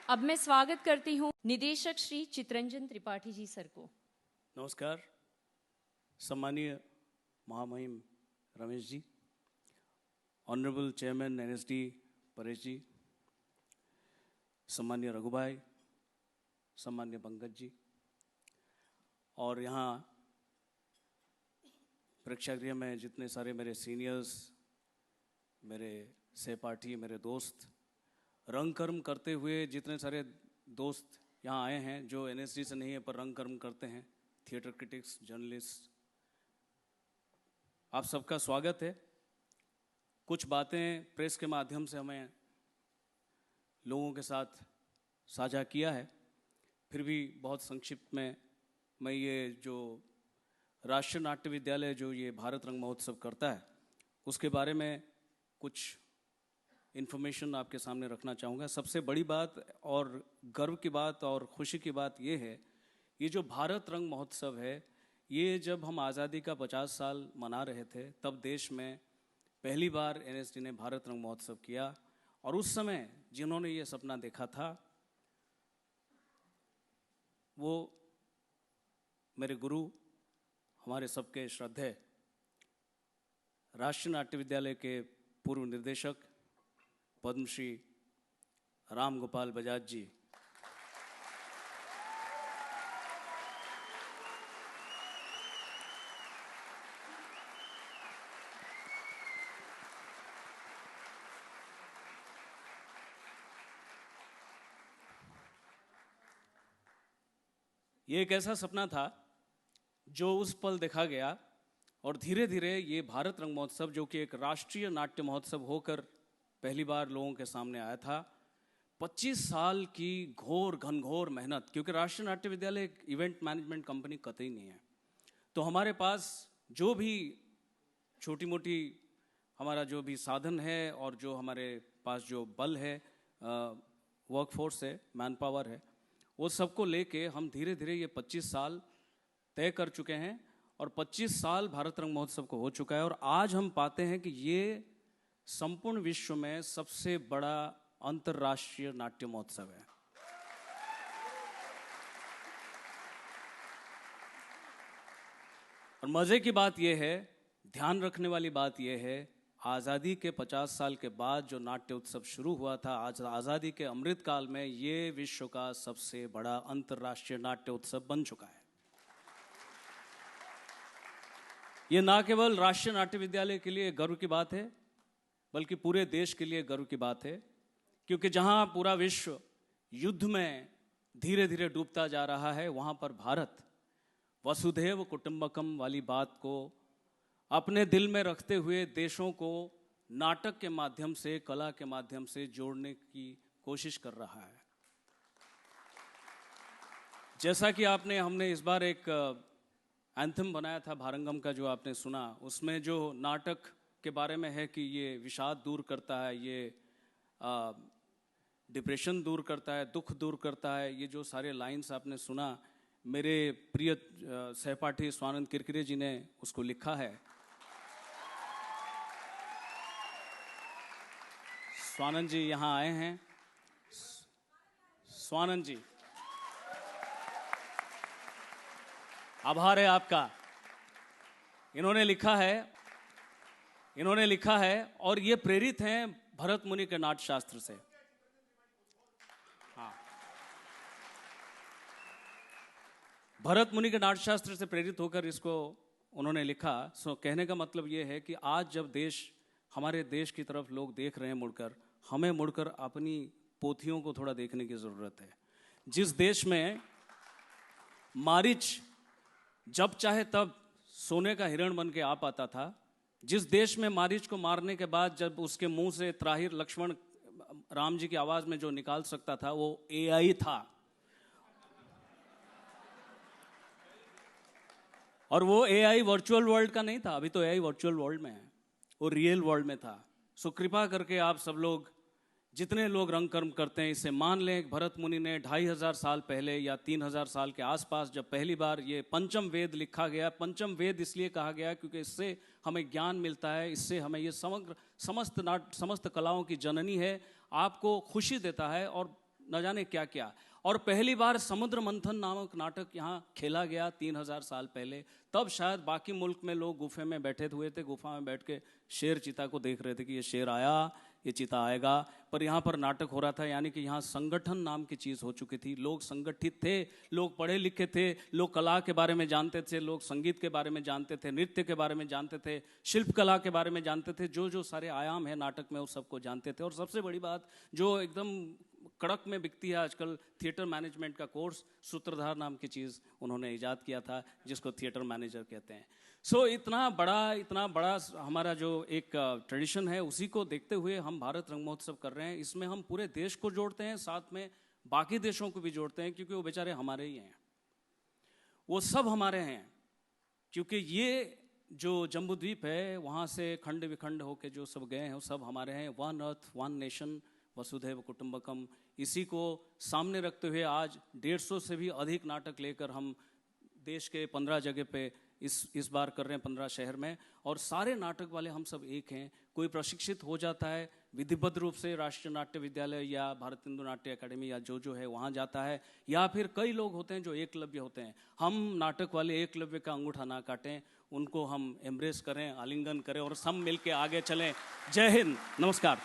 अब मैं स्वागत करती हूँ निदेशक श्री चितरंजन त्रिपाठी जी सर को। नमस्कार। सम्मानीय महामहिम Ramesh ji, honourable chairman NSD Paresh जी, सम्मानीय रघु भाई, सम्मानीय पंकज जी, और यहाँ प्रेक्षागृह में जितने सारे मेरे सीनियर्स, मेरे सहपाठी, मेरे दोस्त, रंग कर्म करते हुए जितने सारे दोस्त यहाँ आए हैं जो एनएसडी से नहीं है पर रंग कर्म करते हैं, थिएटर क्रिटिक्स, जर्नलिस्ट, आप सबका स्वागत है। कुछ बातें प्रेस के माध्यम से हमें लोगों के साथ साझा किया है, फिर भी बहुत संक्षिप्त में मैं ये जो राष्ट्रीय नाट्य विद्यालय जो ये भारत रंग महोत्सव करता है उसके बारे में कुछ इन्फॉर्मेशन आपके सामने रखना चाहूँगा। सबसे बड़ी बात और गर्व की बात और खुशी की बात ये है, ये जो भारत रंग महोत्सव है, ये जब हम आज़ादी का 50 साल मना रहे थे तब देश में पहली बार एनएसडी ने भारत रंग महोत्सव किया। और उस समय जिन्होंने ये सपना देखा था वो मेरे गुरु, हमारे सबके श्रद्धेय राष्ट्रीय नाट्य विद्यालय के पूर्व निदेशक पद्मश्री राम गोपाल बजाज जी। ये एक ऐसा सपना था जो उस पल देखा गया और धीरे धीरे ये भारत रंग महोत्सव जो कि एक राष्ट्रीय नाट्य महोत्सव होकर पहली बार लोगों के सामने आया था, 25 साल की घोर घनघोर मेहनत, क्योंकि राष्ट्रीय नाट्य विद्यालय एक इवेंट मैनेजमेंट कंपनी कतई नहीं है, तो हमारे पास जो भी छोटी मोटी हमारा जो भी साधन है और जो हमारे पास जो बल है, वर्कफोर्स है, मैन पावर है, वो सबको लेके हम धीरे धीरे ये 25 साल तय कर चुके हैं और 25 साल भारत रंग महोत्सव को हो चुका है। और आज हम पाते हैं कि ये संपूर्ण विश्व में सबसे बड़ा अंतर्राष्ट्रीय नाट्य महोत्सव है। और मजे की बात यह है, ध्यान रखने वाली बात यह है, आज़ादी के 50 साल के बाद जो नाट्य उत्सव शुरू हुआ था, आज आज़ादी के अमृत काल में ये विश्व का सबसे बड़ा अंतर्राष्ट्रीय नाट्य उत्सव बन चुका है। ये ना केवल राष्ट्रीय नाट्य विद्यालय के लिए गर्व की बात है बल्कि पूरे देश के लिए गर्व की बात है, क्योंकि जहां पूरा विश्व युद्ध में धीरे धीरे डूबता जा रहा है, वहां पर भारत वसुधैव कुटुंबकम वाली बात को अपने दिल में रखते हुए देशों को नाटक के माध्यम से, कला के माध्यम से जोड़ने की कोशिश कर रहा है। जैसा कि हमने इस बार एक एंथम बनाया था भारंगम का, जो आपने सुना, उसमें जो नाटक के बारे में है कि ये विषाद दूर करता है, ये डिप्रेशन दूर करता है, दुख दूर करता है, ये जो सारे लाइंस आपने सुना, मेरे प्रिय सहपाठी स्वानंद किरकिरे जी ने उसको लिखा है। स्वानंद जी यहाँ आए हैं। स्वानंद जी, आभार है आपका। इन्होंने लिखा है और ये प्रेरित हैं भरत मुनि के नाट्य शास्त्र से। हाँ, भरत मुनि के नाट्य शास्त्र से प्रेरित होकर इसको उन्होंने लिखा। कहने का मतलब ये है कि आज जब हमारे देश की तरफ लोग देख रहे हैं मुड़कर, हमें मुड़कर अपनी पोथियों को थोड़ा देखने की जरूरत है। जिस देश में मारीच जब चाहे तब सोने का हिरण बन के आ पाता था, जिस देश में मारीच को मारने के बाद जब उसके मुंह से त्राहिर लक्ष्मण राम जी की आवाज में जो निकाल सकता था वो एआई था, और वो एआई वर्चुअल वर्ल्ड का नहीं था, अभी तो एआई वर्चुअल वर्ल्ड में है, वो रियल वर्ल्ड में था। सो कृपा करके आप सब लोग, जितने लोग रंग कर्म करते हैं, इसे मान लें। भरत मुनि ने 2500 साल पहले या 3000 साल के आसपास जब पहली बार ये पंचम वेद लिखा गया, पंचम वेद इसलिए कहा गया क्योंकि इससे हमें ज्ञान मिलता है, इससे हमें ये समस्त कलाओं की जननी है, आपको खुशी देता है और न जाने क्या क्या। और पहली बार समुद्र मंथन नामक नाटक यहाँ खेला गया 3000 साल पहले। तब शायद बाकी मुल्क में लोग गुफे में बैठे हुए थे, गुफा में बैठ के शेर चीता को देख रहे थे कि ये शेर आया, ये चीता आएगा, पर यहाँ पर नाटक हो रहा था। यानी कि यहाँ संगठन नाम की चीज़ हो चुकी थी, लोग संगठित थे, लोग पढ़े लिखे थे, लोग कला के बारे में जानते थे, लोग संगीत के बारे में जानते थे, नृत्य के बारे में जानते थे, शिल्प कला के बारे में जानते थे, जो जो सारे आयाम है नाटक में वो सबको जानते थे। और सबसे बड़ी बात जो एकदम कड़क में बिकती है आजकल, थिएटर मैनेजमेंट का कोर्स, सूत्रधार नाम की चीज़ उन्होंने इजाद किया था, जिसको थिएटर मैनेजर कहते हैं। सो इतना बड़ा हमारा जो एक ट्रेडिशन है, उसी को देखते हुए हम भारत रंग महोत्सव कर रहे हैं। इसमें हम पूरे देश को जोड़ते हैं, साथ में बाकी देशों को भी जोड़ते हैं, क्योंकि वो बेचारे हमारे ही हैं, वो सब हमारे हैं। क्योंकि ये जो जम्बूद्वीप है, वहाँ से खंड विखंड होके जो सब गए हैं, वो सब हमारे हैं। वन अर्थ, वन नेशन, वसुधैव कुटुंबकम, इसी को सामने रखते हुए आज 150 से भी अधिक नाटक लेकर हम देश के 15 जगह पे इस बार कर रहे हैं, 15 शहर में। और सारे नाटक वाले हम सब एक हैं। कोई प्रशिक्षित हो जाता है विधिबद्ध रूप से राष्ट्रीय नाट्य विद्यालय या भारत हिंदू नाट्य अकेडमी या जो है वहाँ जाता है, या फिर कई लोग होते हैं जो एकलव्य होते हैं। हम नाटक वाले एकलव्य का अंगूठा ना काटें, उनको हम एम्ब्रेस करें, आलिंगन करें और सब मिल के आगे चलें। जय हिंद, नमस्कार।